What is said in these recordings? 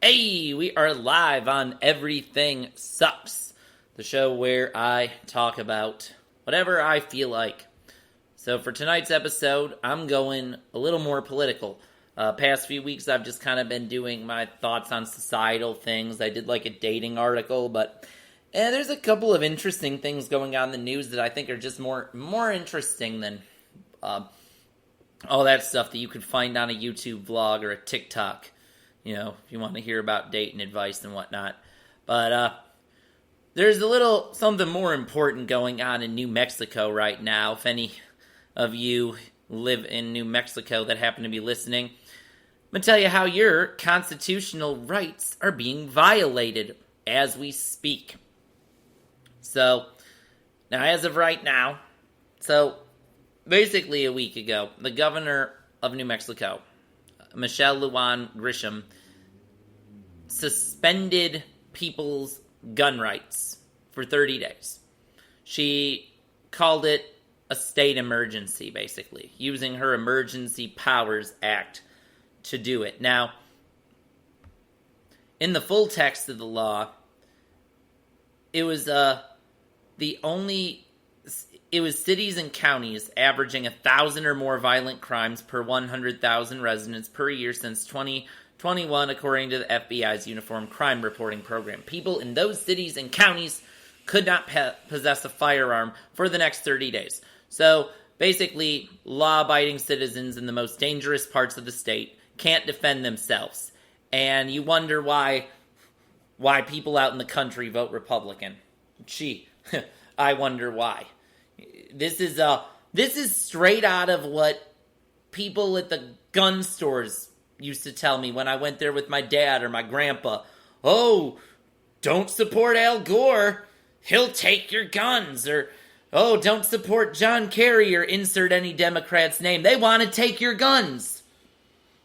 Hey, we are live on Everything Sucks, the show where I talk about whatever I feel like. So for tonight's episode, I'm going a little more political. Past few weeks, I've just kind of been doing my thoughts on societal things. I did like a dating article, but there's a couple of interesting things going on in the news that I think are just more interesting than all that stuff that you could find on a YouTube vlog or a TikTok. You know, if you want to hear about dating advice and whatnot. But there's a little something more important going on in New Mexico right now. If any of you live in New Mexico that happen to be listening, I'm going to tell you how your constitutional rights are being violated as we speak. So, now as of right now, basically a week ago, the governor of New Mexico, Michelle Lujan Grisham, suspended people's gun rights for 30 days. She called it a state emergency, basically, using her Emergency Powers Act to do it. Now, in the full text of the law, it was cities and counties averaging 1,000 or more violent crimes per 100,000 residents per year since 2021, according to the FBI's Uniform Crime Reporting Program. People in those cities and counties could not possess a firearm for the next 30 days. So, basically, law-abiding citizens in the most dangerous parts of the state can't defend themselves. And you wonder why people out in the country vote Republican. Gee, I wonder why. This is straight out of what people at the gun stores used to tell me when I went there with my dad or my grandpa. Oh, don't support Al Gore. He'll take your guns. Or, oh, don't support John Kerry or insert any Democrat's name. They want to take your guns.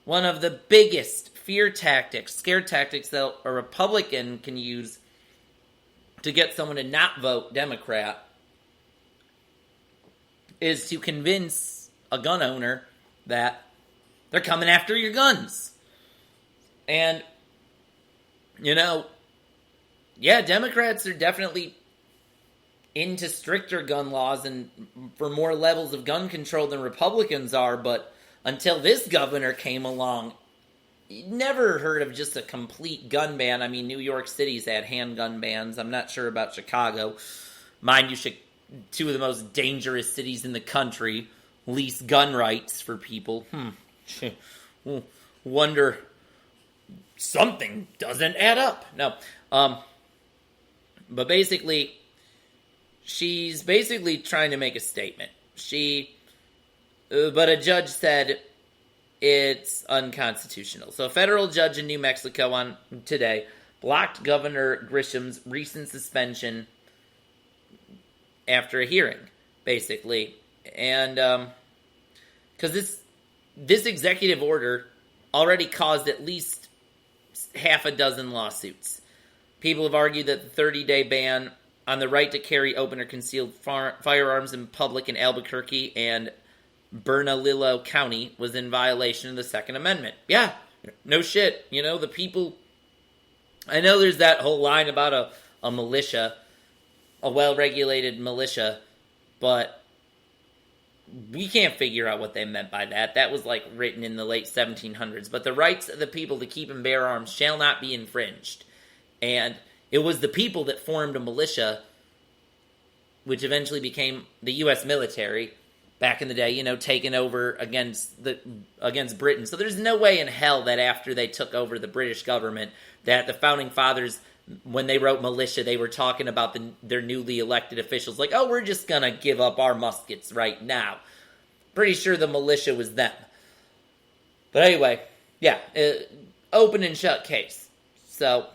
One of the biggest fear tactics, scare tactics that a Republican can use to get someone to not vote Democrat is to convince a gun owner that they're coming after your guns. And, Democrats are definitely into stricter gun laws and for more levels of gun control than Republicans are, but until this governor came along, you never heard of just a complete gun ban. I mean, New York City's had handgun bans. I'm not sure about Chicago. Mind you, two of the most dangerous cities in the country, least gun rights for people. Wonder something doesn't add up. No. But basically, she's trying to make a statement. But a judge said it's unconstitutional. So a federal judge in New Mexico today blocked Governor Grisham's recent suspension after a hearing, basically. And because this executive order already caused at least half a dozen lawsuits. People have argued that the 30-day ban on the right to carry open or concealed firearms in public in Albuquerque and Bernalillo County was in violation of the Second Amendment. Yeah, no shit. The people... I know there's that whole line about a militia, a well-regulated militia, but we can't figure out what they meant by that. That was written in the late 1700s. But the rights of the people to keep and bear arms shall not be infringed. And it was the people that formed a militia, which eventually became the U.S. military back in the day, taking over against Britain. So there's no way in hell that after they took over the British government, that the Founding Fathers, when they wrote militia, they were talking about their newly elected officials, like, oh, we're just going to give up our muskets right now. Pretty sure the militia was them. But anyway, yeah, open and shut case. So,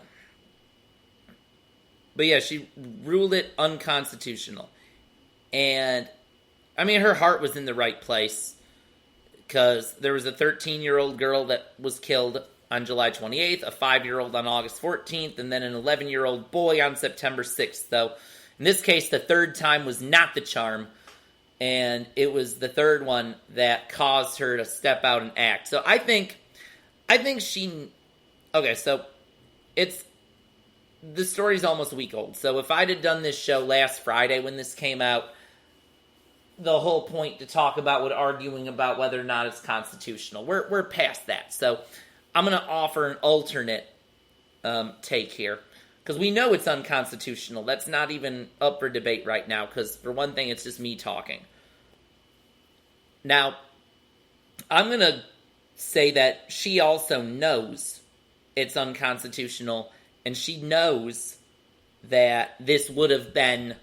but yeah, she ruled it unconstitutional. And, I mean, her heart was in the right place, because there was a 13-year-old girl that was killed on July 28th, a 5-year-old on August 14th, and then an 11-year-old boy on September 6th. So, in this case, the third time was not the charm, and it was the third one that caused her to step out and act. So, I think she... Okay, so the story's almost a week old. So if I'd have done this show last Friday when this came out, the whole point to talk about would arguing about whether or not it's constitutional. We're past that. So I'm going to offer an alternate take here. Because we know it's unconstitutional. That's not even up for debate right now. Because for one thing, it's just me talking. Now, I'm going to say that she also knows it's unconstitutional. And she knows that this would have been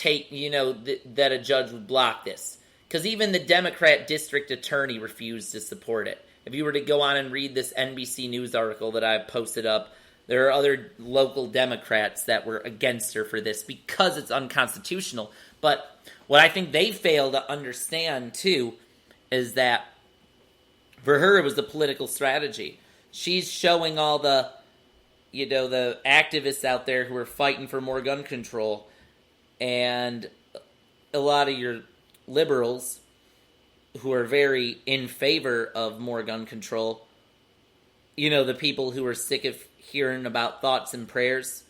that a judge would block this. Because even the Democrat district attorney refused to support it. If you were to go on and read this NBC News article that I posted up, there are other local Democrats that were against her for this because it's unconstitutional. But what I think they fail to understand, too, is that for her it was a political strategy. She's showing all the activists out there who are fighting for more gun control, and a lot of your liberals who are very in favor of more gun control, the people who are sick of hearing about thoughts and prayers,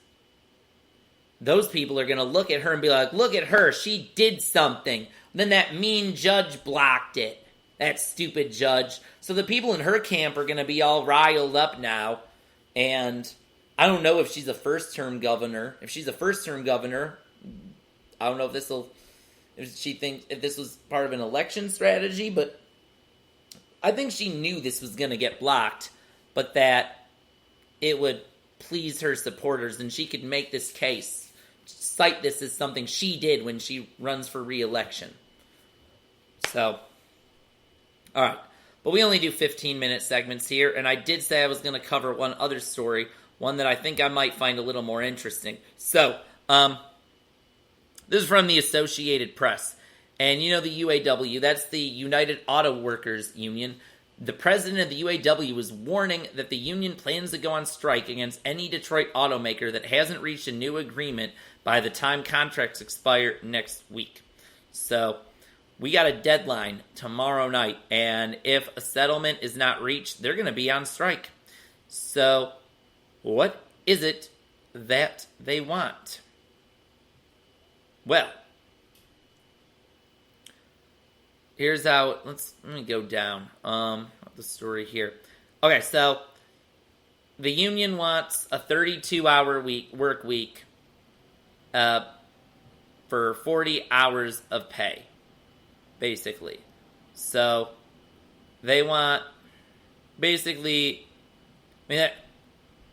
those people are going to look at her and be like, look at her, she did something. Then that mean judge blocked it. That stupid judge. So the people in her camp are going to be all riled up now. And I don't know if she's a first-term governor. If she's a first-term governor, I don't know if this was part of an election strategy, but I think she knew this was going to get blocked, but that it would please her supporters and she could make this case, cite this as something she did when she runs for re-election. So, alright. But we only do 15-minute segments here, and I did say I was going to cover one other story, one that I think I might find a little more interesting. So, this is from the Associated Press. And the UAW, that's the United Auto Workers Union. The president of the UAW is warning that the union plans to go on strike against any Detroit automaker that hasn't reached a new agreement by the time contracts expire next week. So, we got a deadline tomorrow night, and if a settlement is not reached, they're going to be on strike. So, what is it that they want? Well, here's how, let me go down the story here. Okay, so the union wants a 32-hour work week for 40 hours of pay, basically. So they want, basically,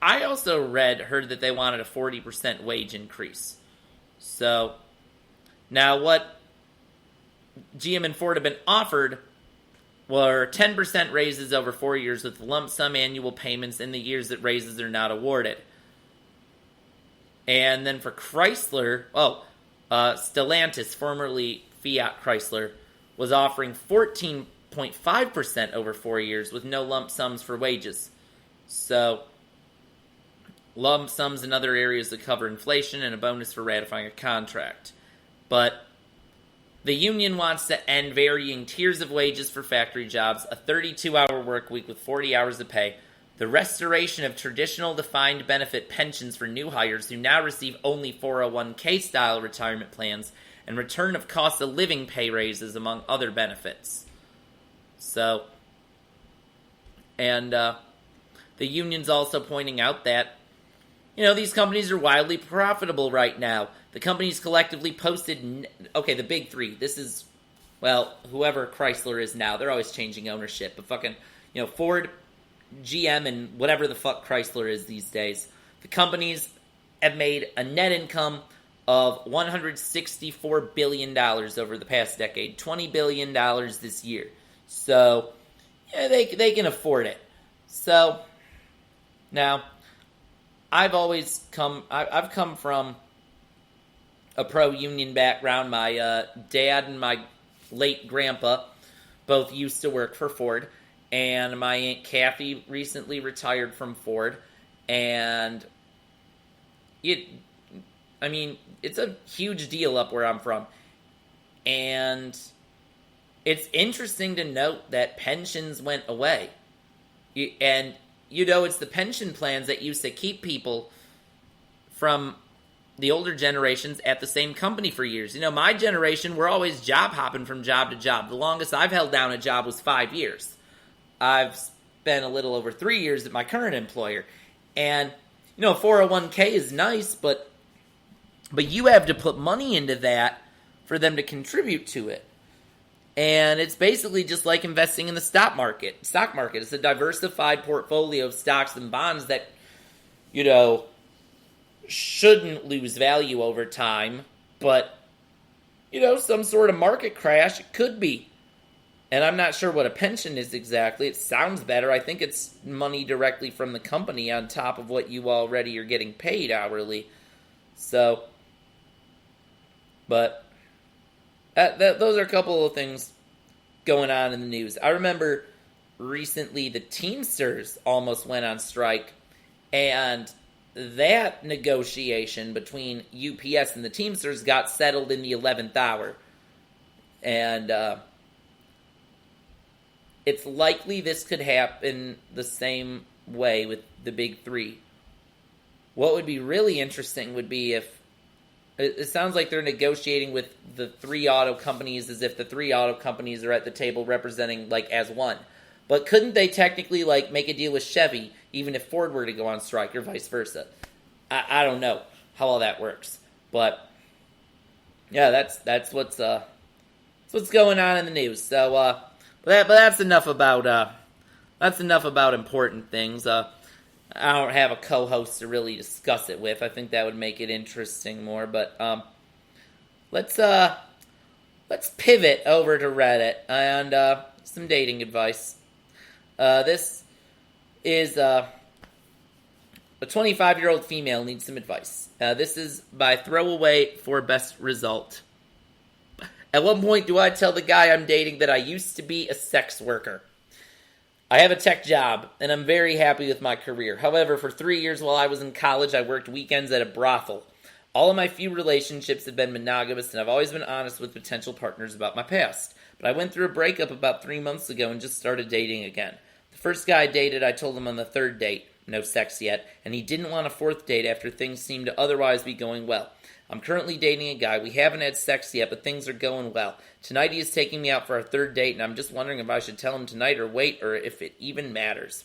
I also heard that they wanted a 40% wage increase. So now what GM and Ford have been offered were 10% raises over 4 years with lump sum annual payments in the years that raises are not awarded. And then for Chrysler, Stellantis, formerly Fiat Chrysler, was offering 14.5% over 4 years with no lump sums for wages. So, lump sums in other areas that cover inflation and a bonus for ratifying a contract. But the union wants to end varying tiers of wages for factory jobs, a 32-hour work week with 40 hours of pay, the restoration of traditional defined benefit pensions for new hires who now receive only 401k-style retirement plans, and return of cost of living pay raises, among other benefits. So, and the union's also pointing out that, these companies are wildly profitable right now. The companies collectively posted, the big three. This is, whoever Chrysler is now. They're always changing ownership. But fucking, Ford, GM, and whatever the fuck Chrysler is these days. The companies have made a net income of $164 billion over the past decade. $20 billion this year. So, they can afford it. So, now, I've come from a pro-union background. My dad and my late grandpa both used to work for Ford, and my Aunt Kathy recently retired from Ford, and it's a huge deal up where I'm from. And it's interesting to note that pensions went away. And it's the pension plans that used to keep people from the older generations at the same company for years. My generation, we're always job hopping from job to job. The longest I've held down a job was 5 years. I've spent a little over 3 years at my current employer. And, 401k is nice, but you have to put money into that for them to contribute to it. And it's basically just like investing in the stock market. It's a diversified portfolio of stocks and bonds that, shouldn't lose value over time. But, some sort of market crash, it could be. And I'm not sure what a pension is exactly. It sounds better. I think it's money directly from the company on top of what you already are getting paid hourly. So, but those are a couple of things going on in the news. I remember recently the Teamsters almost went on strike, and that negotiation between UPS and the Teamsters got settled in the 11th hour. And it's likely this could happen the same way with the big three. What would be really interesting would be if it sounds like they're negotiating with the three auto companies as if the three auto companies are at the table representing as one. But couldn't they technically make a deal with Chevy even if Ford were to go on strike or vice versa? I don't know how all that works. But yeah, that's what's going on in the news. So but that's enough about important things. I don't have a co-host to really discuss it with. I think that would make it interesting more. But let's pivot over to Reddit and some dating advice. This is a 25-year-old female needs some advice. This is by Throwaway for Best Result. At what point do I tell the guy I'm dating that I used to be a sex worker? I have a tech job, and I'm very happy with my career. However, for 3 years while I was in college, I worked weekends at a brothel. All of my few relationships have been monogamous, and I've always been honest with potential partners about my past. But I went through a breakup about 3 months ago and just started dating again. The first guy I dated, I told him on the third date, no sex yet, and he didn't want a fourth date after things seemed to otherwise be going well. I'm currently dating a guy. We haven't had sex yet, but things are going well. Tonight he is taking me out for our third date, and I'm just wondering if I should tell him tonight or wait, or if it even matters.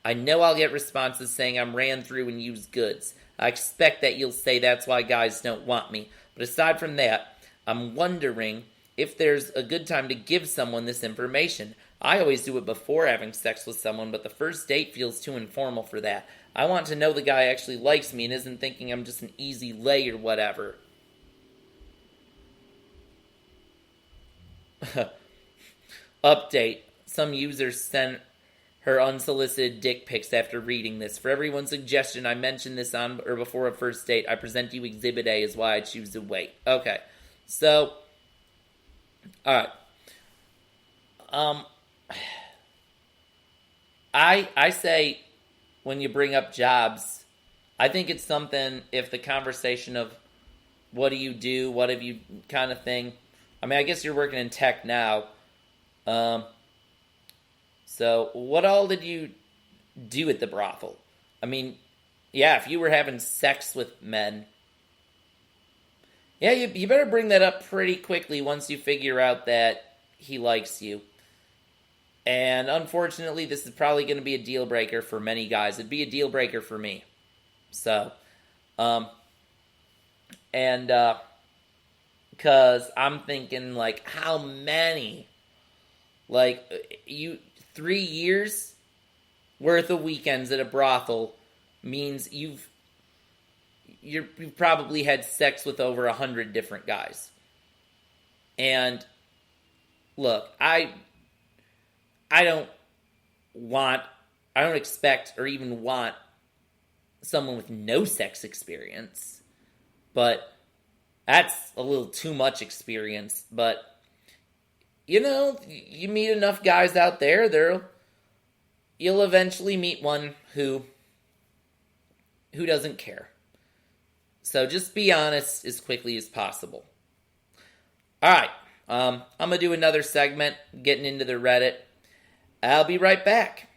I know I'll get responses saying I'm ran through and used goods. I expect that you'll say that's why guys don't want me. But aside from that, I'm wondering if there's a good time to give someone this information. I always do it before having sex with someone, but the first date feels too informal for that. I want to know the guy actually likes me and isn't thinking I'm just an easy lay or whatever. Update. Some users sent her unsolicited dick pics after reading this. For everyone's suggestion, I mentioned this on or before a first date. I present you Exhibit A is why I choose to wait. Okay. So, alright. I say when you bring up jobs, I think it's something if the conversation of what do you do, what have you kind of thing. I mean, I guess you're working in tech now. So what all did you do at the brothel? I mean, yeah, if you were having sex with men, yeah, you better bring that up pretty quickly once you figure out that he likes you. And unfortunately, this is probably going to be a deal breaker for many guys. It'd be a deal breaker for me. So, because I'm thinking, how many? 3 years worth of weekends at a brothel means you've probably had sex with over 100 different guys. And look, I don't expect or even want someone with no sex experience, but that's a little too much experience. But, you meet enough guys out there, you'll eventually meet one who doesn't care. So just be honest as quickly as possible. Alright, I'm going to do another segment, getting into the Reddit. I'll be right back.